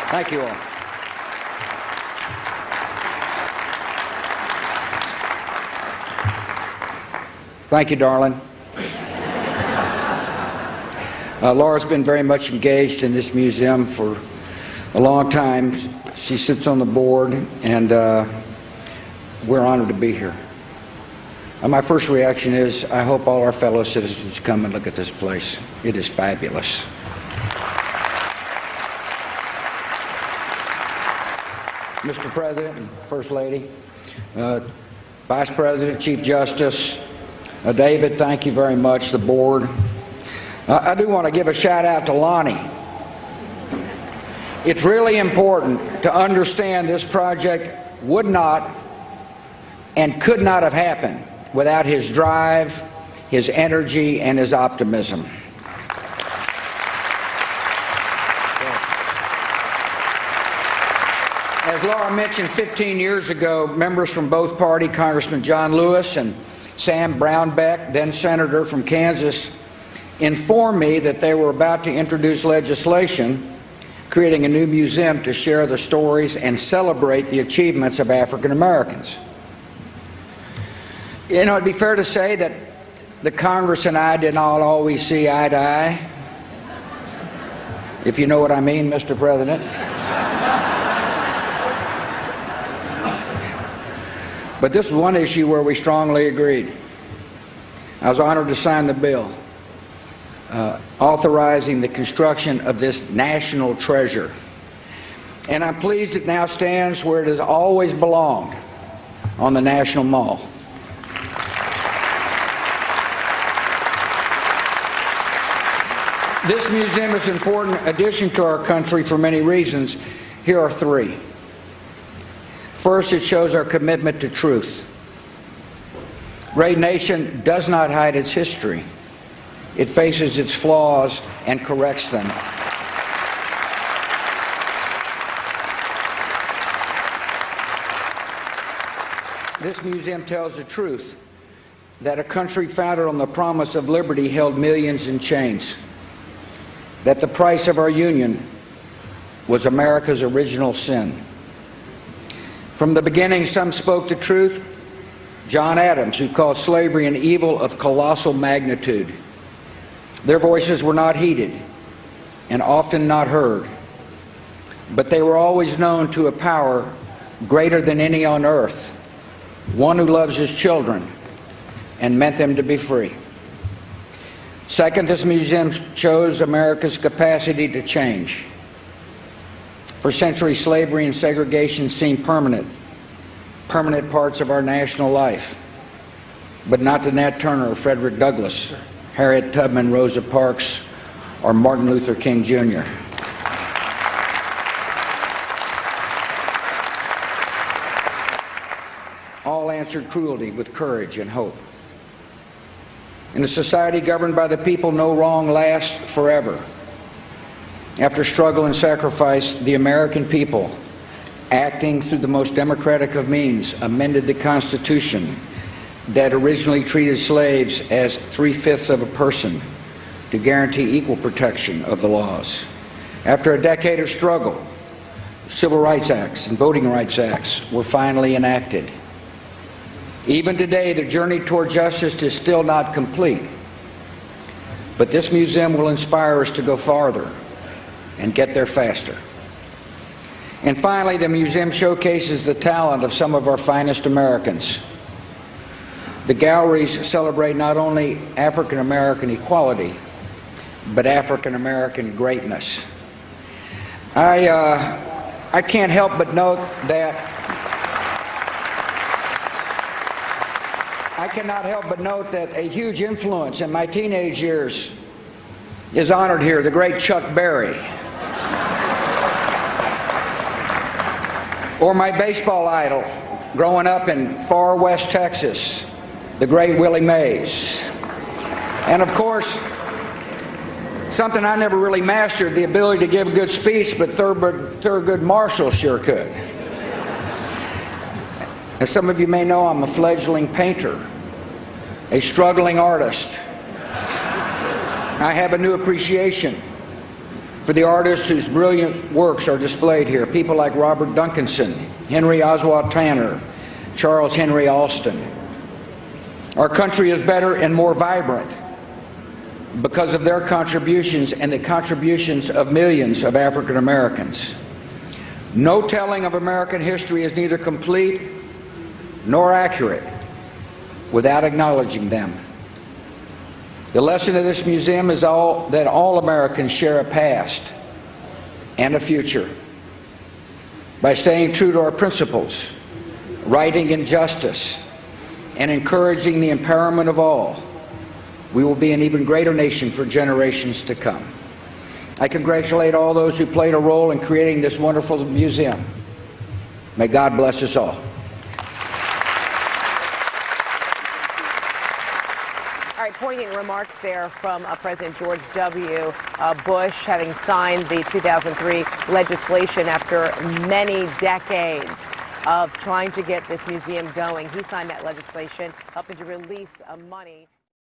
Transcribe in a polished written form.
Thank you all. Thank you, darling. Laura's been very much engaged in this museum for a long time. She sits on the board, and we're honored to be here. My first reaction is, I hope all our fellow citizens come and look at this place. It is fabulous. Mr. President and First Lady, Vice President, Chief Justice, David, thank you very much, the board. I do want to give a shout out to Lonnie. It's really important to understand this project would not and could not have happened without his drive, his energy, and his optimism. As Laura mentioned, 15 years ago, members from both parties, Congressman John Lewis and Sam Brownback, then Senator from Kansas, informed me that they were about to introduce legislation creating a new museum to share the stories and celebrate the achievements of African Americans. You know, it'd be fair to say that the Congress and I did not always see eye to eye, if you know what I mean, Mr. President. But this is one issue where we strongly agreed. I was honored to sign the bill authorizing the construction of this national treasure. And I'm pleased it now stands where it has always belonged, on the National Mall. This museum is an important addition to our country for many reasons. Here are three. First, it shows our commitment to truth. Great Nation does not hide its history. It faces its flaws and corrects them. This museum tells the truth that a country founded on the promise of liberty held millions in chains, that the price of our union was America's original sin. From the beginning, some spoke the truth. John Adams, who called slavery an evil of colossal magnitude. Their voices were not heeded and often not heard, but they were always known to a power greater than any on earth, one who loves his children and meant them to be free. Second, this museum shows America's capacity to change. For centuries, slavery and segregation seemed permanent parts of our national life, but not to Nat Turner or Frederick Douglass, Harriet Tubman, Rosa Parks, or Martin Luther King, Jr. All answered cruelty with courage and hope. In a society governed by the people, no wrong lasts forever. After struggle and sacrifice, the American people, acting through the most democratic of means, amended the Constitution that originally treated slaves as 3/5 of a person to guarantee equal protection of the laws. After a decade of struggle, Civil Rights Acts and Voting Rights Acts were finally enacted. Even today, the journey toward justice is still not complete, but this museum will inspire us to go farther and get there faster. And finally, the museum showcases the talent of some of our finest Americans. The galleries celebrate not only African American equality, but African American greatness. I can't help but note that I cannot help but note that a huge influence in my teenage years is honored here, the great Chuck Berry. Or my baseball idol, growing up in far west Texas, the great Willie Mays. And of course, something I never really mastered, the ability to give a good speech, but Thurgood Marshall sure could. As some of you may know, I'm a fledgling painter, a struggling artist. I have a new appreciation for the artists whose brilliant works are displayed here, people like Robert Duncanson, Henry Oswald Tanner, Charles Henry Alston. Our country is better and more vibrant because of their contributions and the contributions of millions of African Americans. No telling of American history is neither complete nor accurate without acknowledging them. The lesson of this museum is that all Americans share a past and a future. By staying true to our principles, righting injustice, and encouraging the empowerment of all, we will be an even greater nation for generations to come. I congratulate all those who played a role in creating this wonderful museum. May God bless us all. All right, poignant remarks there from President George W. Bush, having signed the 2003 legislation after many decades of trying to get this museum going. He signed that legislation, helping to release money.